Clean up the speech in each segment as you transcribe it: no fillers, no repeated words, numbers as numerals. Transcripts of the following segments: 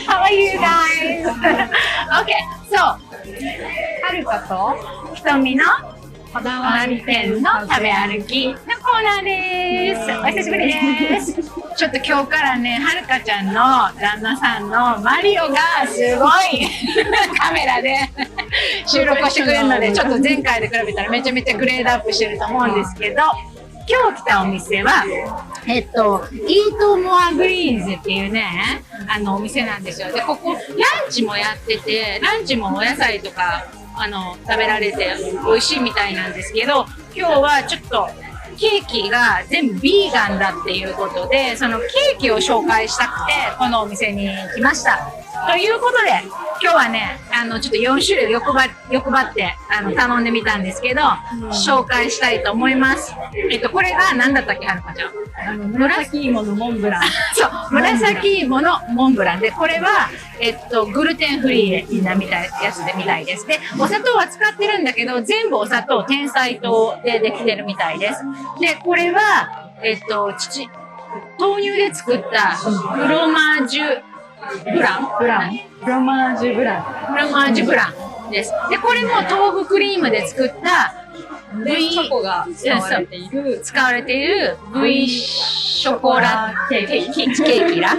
How are you guys? Okay, so はるかとひとみのこだわり店の食べ歩きのコーナーです。お久しぶりです。ちょっと今日からね、はるかちゃんの旦那さんのマリオがすごいカメラで収録をしてくれるので、ちょっと前回で比べたらめちゃめちゃグレードアップしてると思うんですけど、今日来たお店は、イートモアグリーンズっていうね、お店なんですよ。で、ここランチもやってて、ランチもお野菜とか食べられて美味しいみたいなんですけど、今日はちょっとケーキが全部ビーガンだっていうことで、そのケーキを紹介したくてこのお店に来ました。ということで今日はね、ちょっと4種類欲張って頼んでみたんですけど、紹介したいと思います。これが何だったっけ、はるかちゃん。紫芋のモンブラン。そう、紫芋のモンブランで、これはグルテンフリーなやつでみたいです。で、お砂糖は使ってるんだけど、全部お砂糖、天才糖でできてるみたいです。で、これは豆乳で作ったフロマージュブランフロマージュブランです。で、これも豆腐クリームで作ったチョコが使われている V ショコラケーキで、なん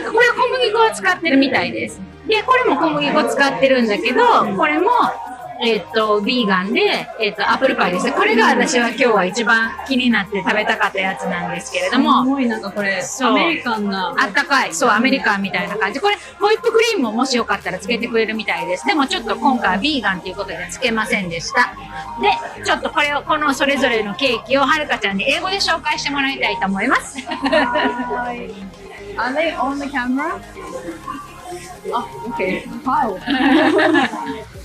かこれは小麦粉を使ってるみたいです。で、これも小麦粉使ってるんだけど、これもビーガンで、アップルパイですね。これが私は今日は一番気になって食べたかったやつなんですけれども。すごいなんかこれ、アメリカンな。あったかい。そう、アメリカンみたいな感じ。これ、ホイップクリームももしよかったらつけてくれるみたいです。でもちょっと今回はビーガンということでつけませんでした。で、ちょっとこのそれぞれのケーキをはるかちゃんに英語で紹介してもらいたいと思います。Are they on the camera? Oh, okay. Wow.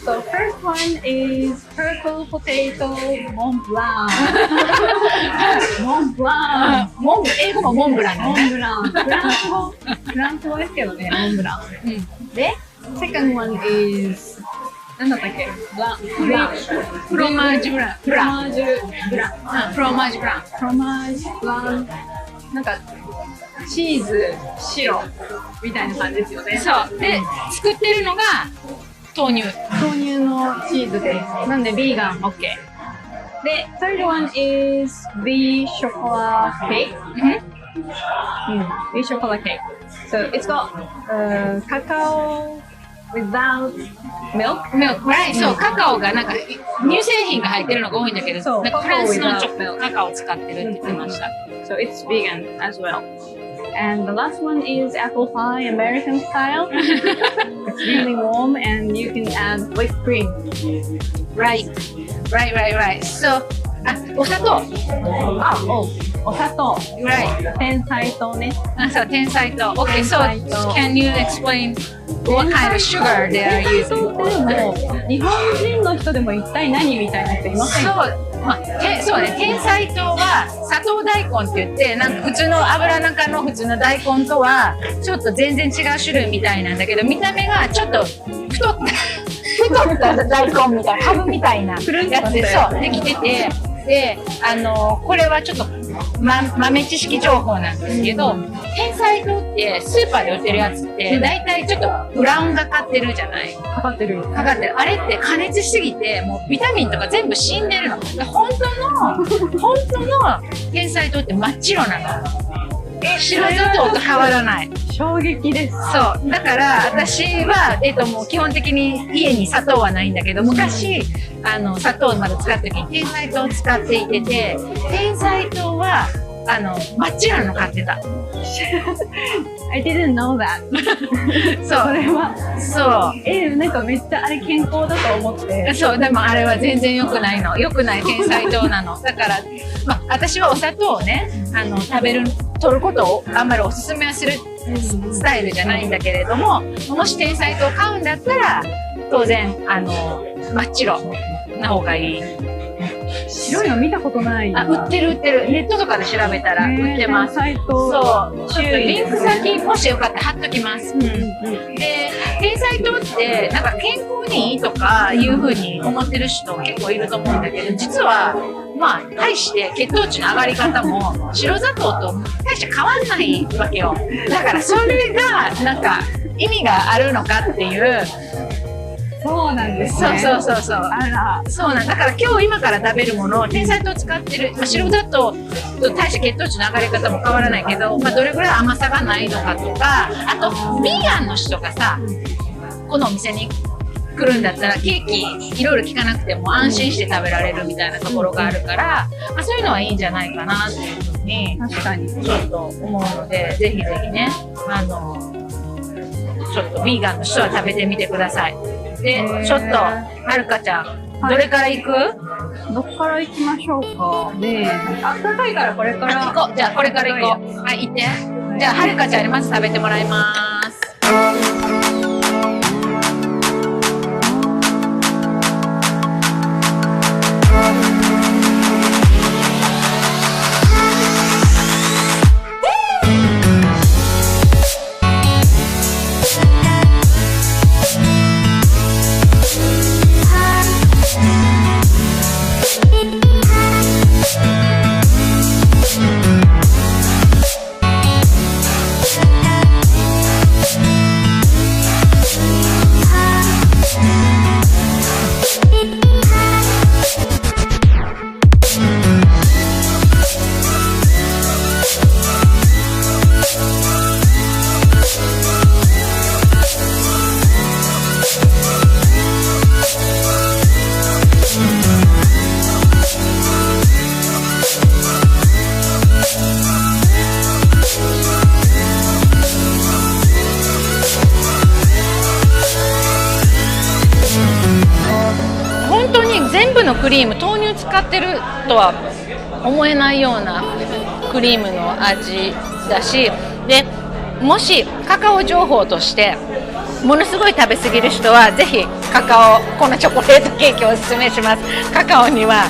So first one is purple potato Mont Blanc. Mont Blanc. 英語もモンブランだね。モンブラン。フランス語ですけどね、モンブラン。で、second one is なんだったっけ？フロマージュブラン。フロマージュブラン。なんかチーズ白みたいな感じですよね。そう。で、作ってるのが豆乳のチーズです。なんでビーガン OK。で、third one is the chocolate cake. The chocolate cake. So it's got cacao without milk. Right. そう、カカオがなんか乳製品が入ってるのが多いんだけど、そうなんかフランスのカカオを使ってるって言ってました。So it's vegan as well. And the last one is apple pie, American style. It's really warm and you can add whipped cream. Right. So, お砂糖。お砂糖。Right. 天才糖ね。そう、天才糖。Okay, so can you explain what kind of sugar they are using? 日本人の人でも一体何みたいな人いませんか？そうね、天才糖は砂糖大根って言って、なんか普通の油中の普通の大根とはちょっと全然違う種類みたいなんだけど、見た目がちょっと太った大根みたいな、ハブみたいなやつで、そうできてて、で、これはちょっと豆知識情報なんですけど、天才糖ってスーパーで売ってるやつってだいたいちょっとブラウンがかってるじゃない？かかってる。あれって加熱しすぎてもうビタミンとか全部死んでるの。本当の天才糖って真っ白なの。白砂糖と変わらない。衝撃です。そう。だから私はもう基本的に家に砂糖はないんだけど、昔砂糖まだ使った時に天才糖を使っていて、天才糖は真っ白の買ってた。I didn't know that. そう。それは。そう。なんかめっちゃあれ健康だと思って。そう、でもあれは全然良くないの。良くない天才糖なの。だから、私はお砂糖をね、取ることをあんまりおすすめはするスタイルじゃないんだけれども、もし天才糖を買うんだったら、当然、真っ白な方がいい。白いの見たことない。売ってる。ネットとかで調べたら売ってます。天才糖。そう。リンク先、もしよかったら貼っときます。で、天才糖って、なんか健康にいいとかいうふうに思ってる人結構いると思うんだけど、実はまあ、大して血糖値の上がり方も白砂糖と大して変わんないわけよ。だからそれがなんか意味があるのかっていう。そうなんですそうね。そうそうそう。あら。そうなんだから今日今から食べるもの、天才糖使ってる、まあ、白砂糖と大して血糖値の上がり方も変わらないけど、まあ、どれぐらい甘さがないのかとか、あとビーガンの人がさ、このお店に来るんだったらケーキいろいろ聞かなくても安心して食べられるみたいなところがあるから、まあ、そういうのはいいんじゃないかなっていうふうに確かに。ちょっと思うので、ぜひぜひね、ちょっとビーガンの人は食べてみてください。で、ちょっとはるかちゃん、どれから行く？どっから行きましょうか。ねえ。あったかいからこれから行こう。じゃあこれから行こう。はい、行って。じゃあはるかちゃんにまず食べてもらいます。本当に全部のクリーム、豆乳使ってるとは思えないようなクリームの味だし、でもしカカオ情報としてものすごい食べ過ぎる人はぜひカカオ、このチョコレートケーキをおすすめします。カカオには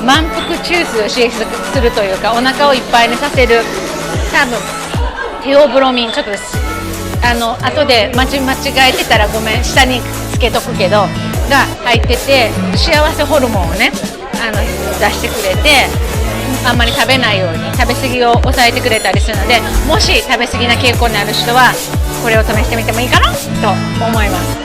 満腹中枢を刺激するというか、お腹をいっぱいにさせる、多分テオブロミン、ちょっと後で間違えてたらごめん、下につけとくけどが入ってて、幸せホルモンをね出してくれて、あんまり食べないように食べ過ぎを抑えてくれたりするので、もし食べ過ぎな傾向にある人はこれを試してみてもいいかなと思います。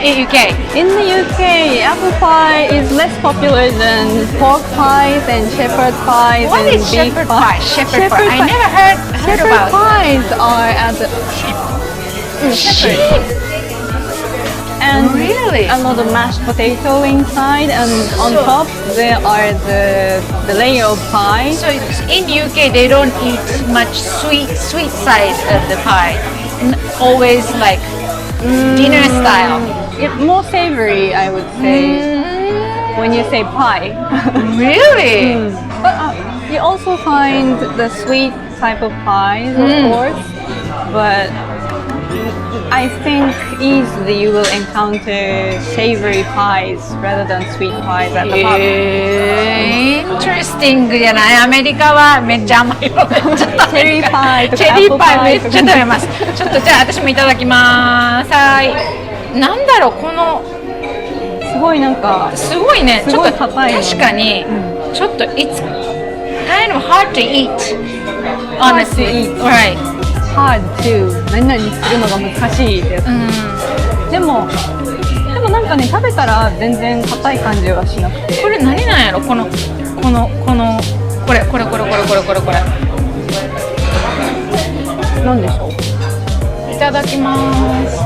UK. In the UK, apple pie is less popular than pork pies and shepherd pies What and is beef shepherd pie. pie? Shepherd pie. I never heard Shepherd about pies are at the sheep. and Really? a lot of mashed potato inside, and on So- top there are the layer of pie. So in UK they don't eat much sweet side of the pie. Always like dinner style. It's more savory, I would say, when you say pie. Really? But you also find the sweet type of pies, of course. But I think easily you will encounter savory pies rather than sweet pies at the pub. Interesting じゃない？アメリカはめっちゃ甘いのめっちゃ食べる。チェリーパイとかチェリーパイアップパイとかめっちゃ食べます。ちょっとじゃあ私もいただきます。はい。なんだろう、このすごいなんかすごいね。すごいちょっと硬いのね確かに、ちょっと it's kind of hard to eat. Honestly, right? hard to 何々するのが難しいってやつ。でもなんかね、食べたら全然硬い感じはしなくて。これ何なんやろ、これなんでしょう。いただきます。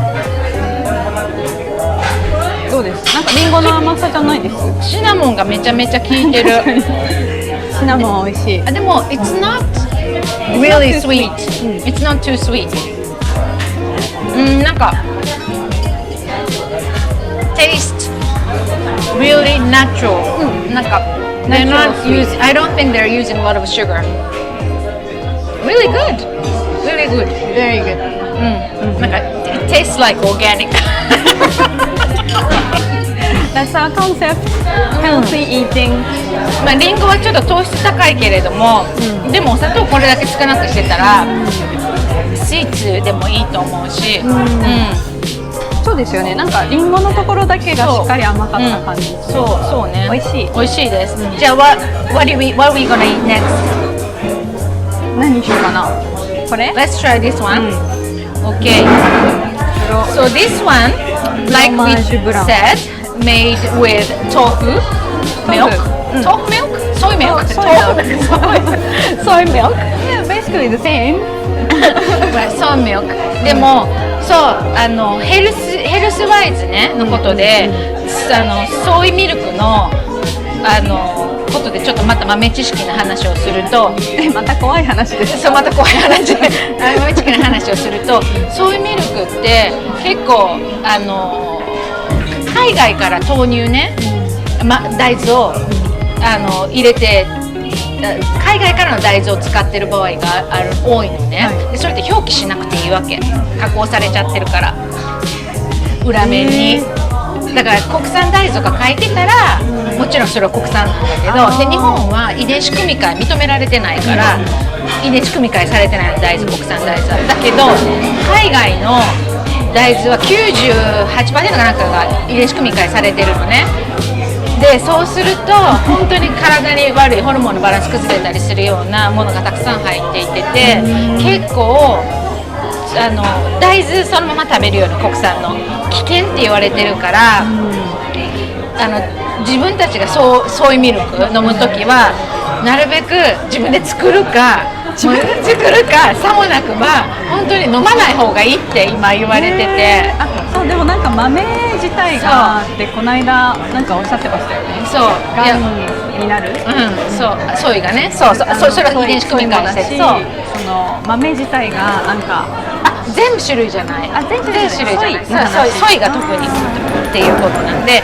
どうです？なんかリンゴの甘さじゃないです。シナモンがめちゃめちゃ効いてる。シナモン美味しい。あ、でも it's not really sweet. It's not too sweet. なんか taste really natural. なんか they're not using. I don't think they're using a lot of sugar. Really good. Really good. Very good. なんか it tastes like organic. 確 That's our concept. Healthy eating. まあリンゴはちょっと糖質高いけれども、でもお砂糖これだけ少なくしてたら、スイーツでもいいと思うし、そうですよね。なんかリンゴのところだけがしっかり甘かった感じ。そうね。美味しい。美味しいです。じゃあ what are we gonna eat next? 何にしようかな。これ Let's try this one. Okay. So this one, like we said, made with tofu milk. Tofu milk? Soy milk? Soy milk? Yeah, basically the same. Right, soy milk. でも、そうヘルスワイズねのことで、ソイミルクのことでちょっとまた豆知識の話をすると、また怖い話です。そう、また怖い話豆知識の話をすると、ソイミルクって結構海外から豆乳ね、大豆を入れて、海外からの大豆を使ってる場合が多いのね、でそれって表記しなくていいわけ、加工されちゃってるから裏面に。だから国産大豆とか書いてたらもちろんそれは国産なんだけど、で日本は遺伝子組み換え認められてないから、遺伝子組み換えされてないの大豆、国産大豆は。だけど海外の大豆は 98% かなんかが遺伝子組み換えされてるのね。でそうすると本当に体に悪いホルモンのバランス崩れたりするようなものがたくさん入っていて結構大豆そのまま食べるような国産の危険って言われてるから、自分たちがソイミルク飲むときはなるべく自分で作るかさもなくば本当に飲まない方がいいって今言われてて。そうでもなんか豆自体がってこの間なんかおっしゃってましたよね。そうがんになる。そうソイがね、それは遺伝子組み換えして、その豆自体がなんか全部種類じゃない。全種類じゃない。ソイが特にっていうことなんで、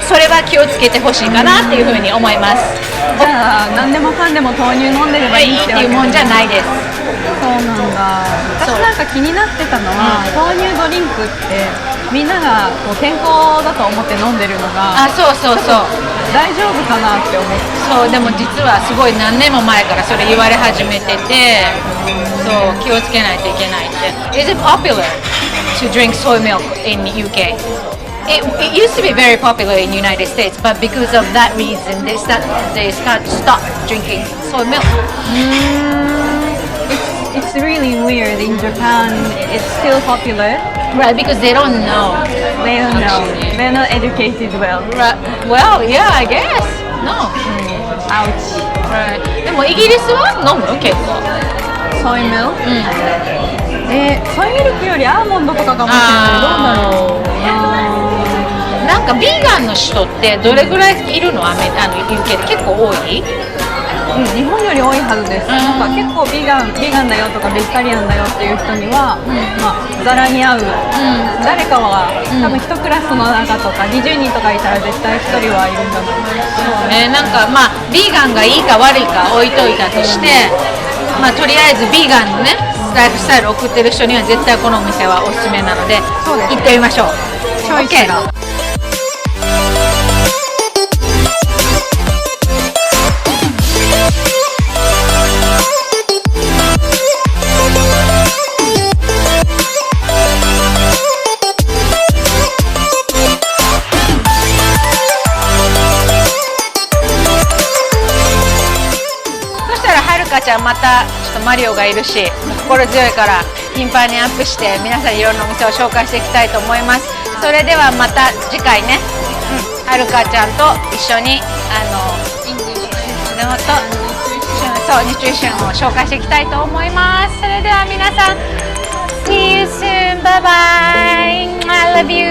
それは気をつけてほしいかなっていうふうに思います。じゃあ何でもかんでも豆乳飲んでればいいっていうもんじゃないです。そうなんだ。私なんか気になってたのは、豆乳ドリンクってみんながこう健康だと思って飲んでるのが、そう大丈夫かなって思って。そうでも実はすごい何年も前からそれ言われ始めてて、そう気をつけないといけないって。Is it popular to drink soy milk in UK? It used to be very popular in the United States, but because of that reason, they stopped drinking soy milk. It's really weird. In Japan, it's still popular. Right, because they don't know. They don't know. They're not educated well. Right. Well, yeah, I guess. No. Ouch. Right. でもイギリスは飲む結構。ソイミルク？ソイミルクよりアーモンドとかかもしれない。どうだろう。なんかビーガンの人ってどれぐらいいるの？UK で結構多い？日本より多いはずです。なんか結構ビーガンだよとかベジタリアンだよっていう人には、ざらに合う、誰かは、多分1クラスの中とか20人とかいたら絶対1人はいるんだと思います。そうね、なんかビーガンがいいか悪いか置いといたとして、とりあえずビーガンのねライフスタイルを送ってる人には絶対このお店はおすすめなので、行ってみましょう。チョイスが。ちゃんまたちょっとマリオがいるし心強いから頻繁にアップして皆さんいろんなお店を紹介していきたいと思います。それではまた次回ね、はるかちゃんと一緒にニュートリションを紹介していきたいと思います。それでは皆さん See you soon. Bye bye. I love you.